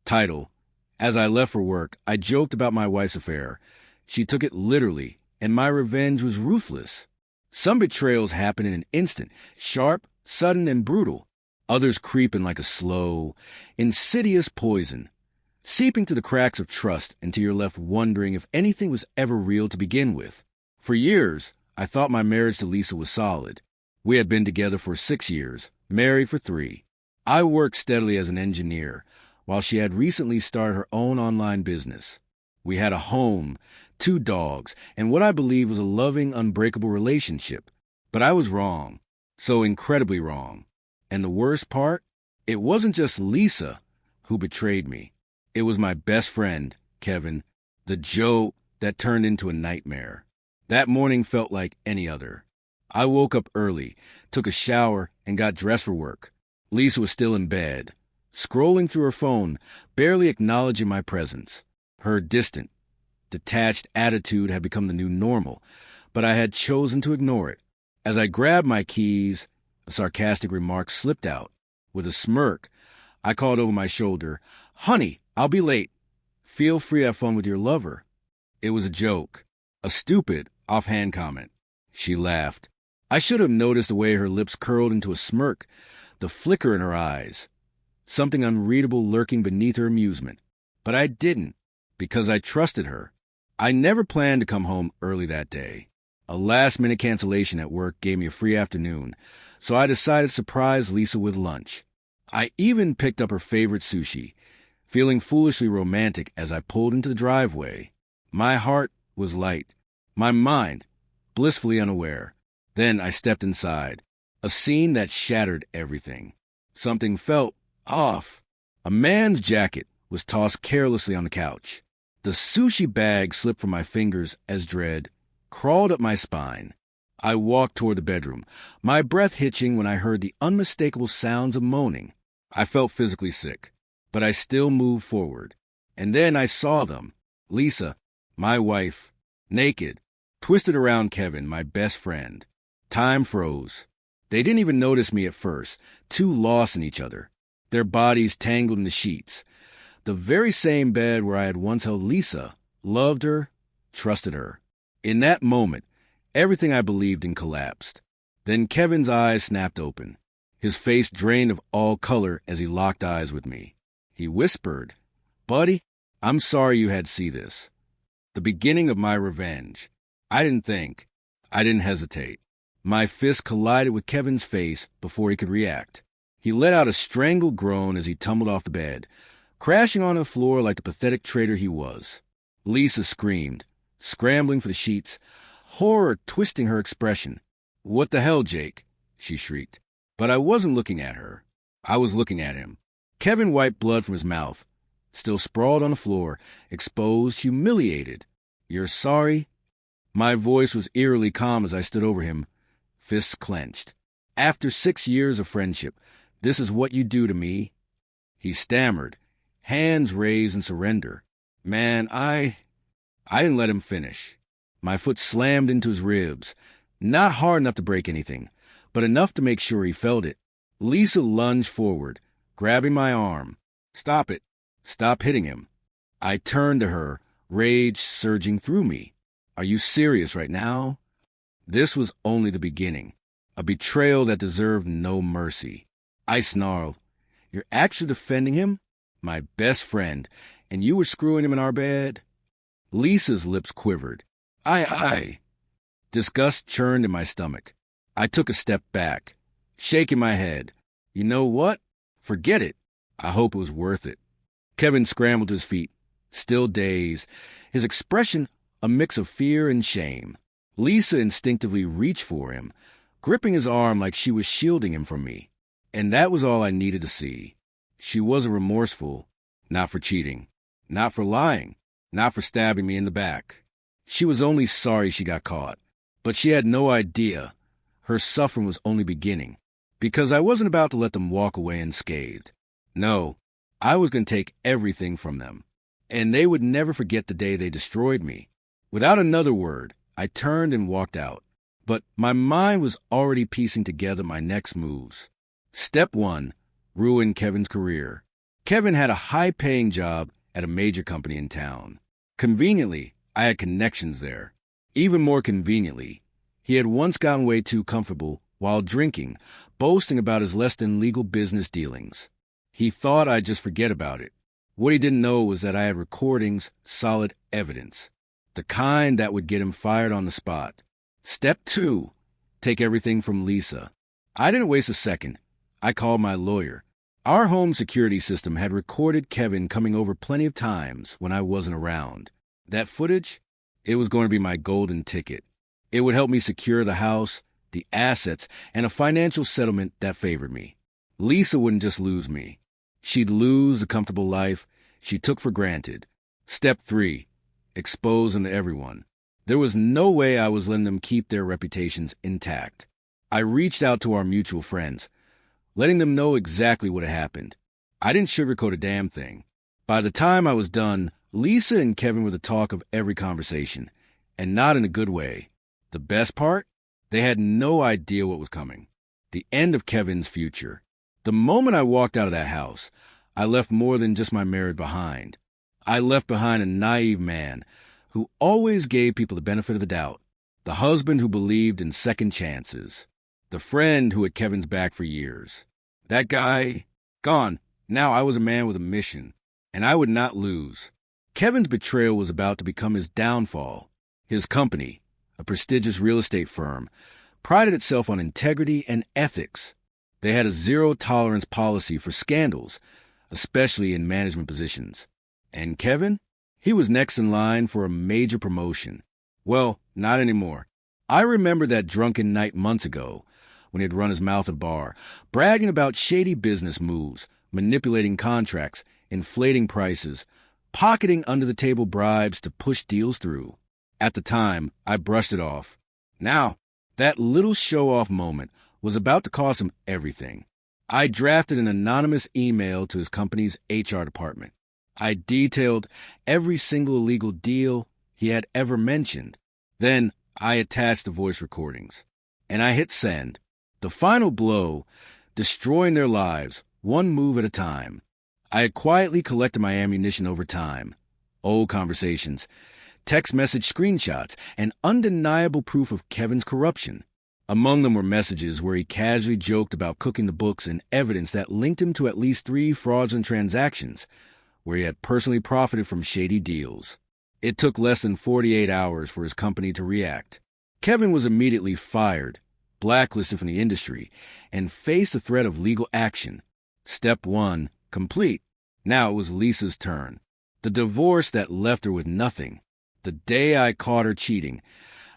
Title: As I left for work, I joked about my wife's affair. She took it literally, and my revenge was ruthless. Some betrayals happen in an instant, sharp, sudden, and brutal. Others creep in like a slow, insidious poison, seeping through the cracks of trust until you're left wondering if anything was ever real to begin with. For years, I thought my marriage to Lisa was solid. We had been together for 6 years, married for 3. I worked steadily as an engineer, while she had recently started her own online business. We had a home, 2 dogs, and what I believed was a loving, unbreakable relationship. But I was wrong, so incredibly wrong. And the worst part? It wasn't just Lisa who betrayed me. It was my best friend, Kevin, the Joe that turned into a nightmare. That morning felt like any other. I woke up early, took a shower, and got dressed for work. Lisa was still in bed, scrolling through her phone, barely acknowledging my presence. Her distant, detached attitude had become the new normal, but I had chosen to ignore it. As I grabbed my keys, a sarcastic remark slipped out. With a smirk, I called over my shoulder, "Honey, I'll be late. Feel free to have fun with your lover." It was a joke, a stupid, offhand comment. She laughed. I should have noticed the way her lips curled into a smirk, the flicker in her eyes, something unreadable lurking beneath her amusement. But I didn't, because I trusted her. I never planned to come home early that day. A last-minute cancellation at work gave me a free afternoon, so I decided to surprise Lisa with lunch. I even picked up her favorite sushi, feeling foolishly romantic as I pulled into the driveway. My heart was light, my mind blissfully unaware. Then I stepped inside, a scene that shattered everything. Something felt off. A man's jacket was tossed carelessly on the couch. The sushi bag slipped from my fingers as dread crawled up my spine. I walked toward the bedroom, my breath hitching when I heard the unmistakable sounds of moaning. I felt physically sick, but I still moved forward. And then I saw them. Lisa, my wife, naked, twisted around Kevin, my best friend. Time froze. They didn't even notice me at first, too lost in each other, their bodies tangled in the sheets. The very same bed where I had once held Lisa, loved her, trusted her. In that moment, everything I believed in collapsed. Then Kevin's eyes snapped open, his face drained of all color as he locked eyes with me. He whispered, "Buddy, I'm sorry you had to see this." The beginning of my revenge. I didn't think. I didn't hesitate. My fist collided with Kevin's face before he could react. He let out a strangled groan as he tumbled off the bed, crashing on the floor like the pathetic traitor he was. Lisa screamed, scrambling for the sheets, horror twisting her expression. "What the hell, Jake?" she shrieked. But I wasn't looking at her. I was looking at him. Kevin wiped blood from his mouth, still sprawled on the floor, exposed, humiliated. "You're sorry?" My voice was eerily calm as I stood over him, fists clenched. "After 6 years of friendship, this is what you do to me?" He stammered, hands raised in surrender. Man, I didn't let him finish. My foot slammed into his ribs, not hard enough to break anything, but enough to make sure he felt it. Lisa lunged forward, grabbing my arm. "Stop it. Stop hitting him." I turned to her, rage surging through me. "Are you serious right now?" This was only the beginning, a betrayal that deserved no mercy. I snarled, "You're actually defending him? My best friend, and you were screwing him in our bed?" Lisa's lips quivered. I. Disgust churned in my stomach. I took a step back, shaking my head. "You know what? Forget it. I hope it was worth it." Kevin scrambled to his feet, still dazed, his expression a mix of fear and shame. Lisa instinctively reached for him, gripping his arm like she was shielding him from me. And that was all I needed to see. She wasn't remorseful, not for cheating, not for lying, not for stabbing me in the back. She was only sorry she got caught. But she had no idea her suffering was only beginning, because I wasn't about to let them walk away unscathed. No, I was going to take everything from them, and they would never forget the day they destroyed me. Without another word, I turned and walked out, but my mind was already piecing together my next moves. Step 1, ruin Kevin's career. Kevin had a high-paying job at a major company in town. Conveniently, I had connections there. Even more conveniently, he had once gotten way too comfortable while drinking, boasting about his less-than-legal business dealings. He thought I'd just forget about it. What he didn't know was that I had recordings, solid evidence. The kind that would get him fired on the spot. Step 2. Take everything from Lisa. I didn't waste a second. I called my lawyer. Our home security system had recorded Kevin coming over plenty of times when I wasn't around. That footage, it was going to be my golden ticket. It would help me secure the house, the assets, and a financial settlement that favored me. Lisa wouldn't just lose me. She'd lose the comfortable life she took for granted. Step 3. Expose them to everyone. There was no way I was letting them keep their reputations intact. I reached out to our mutual friends, letting them know exactly what had happened. I didn't sugarcoat a damn thing. By the time I was done, Lisa and Kevin were the talk of every conversation, and not in a good way. The best part? They had no idea what was coming. The end of Kevin's future. The moment I walked out of that house, I left more than just my marriage behind. I left behind a naive man who always gave people the benefit of the doubt, the husband who believed in second chances, the friend who had Kevin's back for years. That guy, gone. Now I was a man with a mission, and I would not lose. Kevin's betrayal was about to become his downfall. His company, a prestigious real estate firm, prided itself on integrity and ethics. They had a zero-tolerance policy for scandals, especially in management positions. And Kevin? He was next in line for a major promotion. Well, not anymore. I remember that drunken night months ago when he'd run his mouth at a bar, bragging about shady business moves, manipulating contracts, inflating prices, pocketing under-the-table bribes to push deals through. At the time, I brushed it off. Now, that little show-off moment was about to cost him everything. I drafted an anonymous email to his company's HR department. I detailed every single illegal deal he had ever mentioned. Then I attached the voice recordings. And I hit send. The final blow, destroying their lives, one move at a time. I had quietly collected my ammunition over time. Old conversations, text message screenshots, and undeniable proof of Kevin's corruption. Among them were messages where he casually joked about cooking the books and evidence that linked him to at least 3 fraudulent transactions, where he had personally profited from shady deals. It took less than 48 hours for his company to react. Kevin was immediately fired, blacklisted from the industry, and faced the threat of legal action. Step 1, complete. Now it was Lisa's turn. The divorce that left her with nothing. The day I caught her cheating,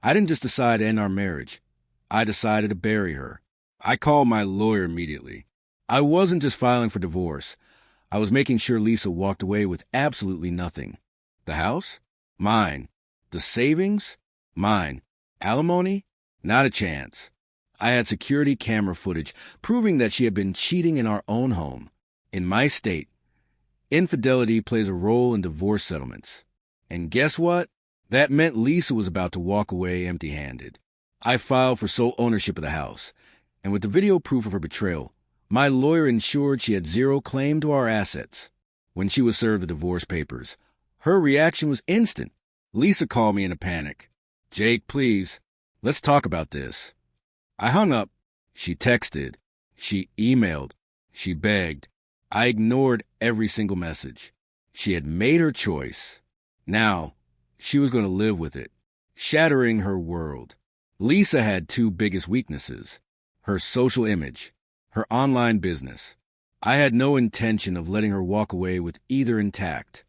I didn't just decide to end our marriage. I decided to bury her. I called my lawyer immediately. I wasn't just filing for divorce. I was making sure Lisa walked away with absolutely nothing. The house? Mine. The savings? Mine. Alimony? Not a chance. I had security camera footage proving that she had been cheating in our own home. In my state, infidelity plays a role in divorce settlements. And guess what? That meant Lisa was about to walk away empty-handed. I filed for sole ownership of the house, and with the video proof of her betrayal, my lawyer ensured she had zero claim to our assets. When she was served the divorce papers, her reaction was instant. Lisa called me in a panic. "Jake, please, let's talk about this." I hung up. She texted. She emailed. She begged. I ignored every single message. She had made her choice. Now, she was going to live with it, shattering her world. Lisa had 2 biggest weaknesses: her social image, her online business. I had no intention of letting her walk away with either intact.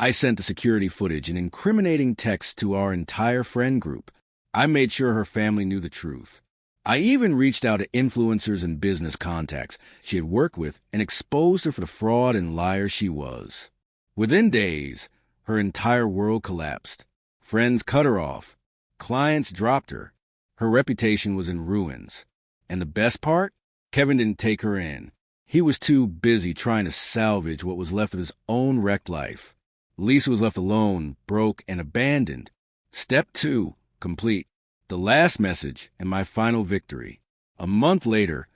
I sent the security footage and incriminating texts to our entire friend group. I made sure her family knew the truth. I even reached out to influencers and business contacts she had worked with and exposed her for the fraud and liar she was. Within days, her entire world collapsed. Friends cut her off. Clients dropped her. Her reputation was in ruins. And the best part? Kevin didn't take her in. He was too busy trying to salvage what was left of his own wrecked life. Lisa was left alone, broke, and abandoned. Step 2, complete. The last message and my final victory. A month later,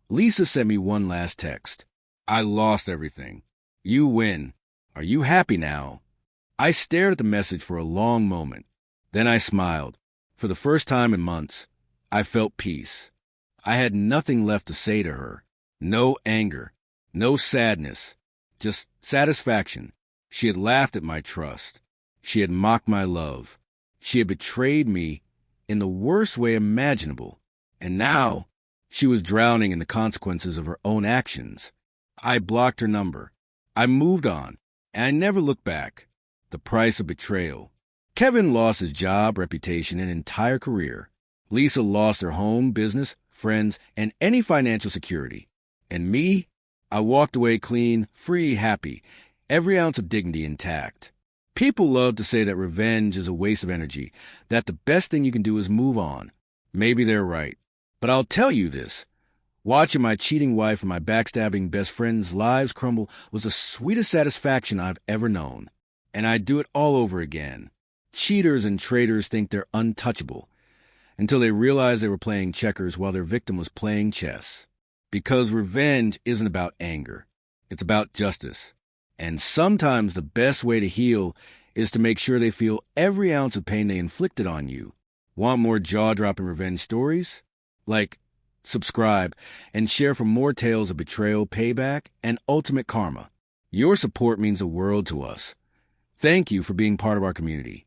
Lisa sent me one last text. "I lost everything. You win. Are you happy now? I stared at the message for a long moment. Then I smiled. For the first time in months, I felt peace. I had nothing left to say to her. No anger. No sadness. Just satisfaction. She had laughed at my trust. She had mocked my love. She had betrayed me in the worst way imaginable. And now, she was drowning in the consequences of her own actions. I blocked her number. I moved on, and I never looked back. The price of betrayal. Kevin lost his job, reputation, and entire career. Lisa lost her home, business, friends, and any financial security. And me? I walked away clean, free, happy, every ounce of dignity intact. People love to say that revenge is a waste of energy, that the best thing you can do is move on. Maybe they're right. But I'll tell you this. Watching my cheating wife and my backstabbing best friend's lives crumble was the sweetest satisfaction I've ever known. And I'd do it all over again. Cheaters and traitors think they're untouchable until they realize they were playing checkers while their victim was playing chess. Because revenge isn't about anger. It's about justice. And sometimes the best way to heal is to make sure they feel every ounce of pain they inflicted on you. Want more jaw-dropping revenge stories? Like, subscribe, and share for more tales of betrayal, payback, and ultimate karma. Your support means the world to us. Thank you for being part of our community.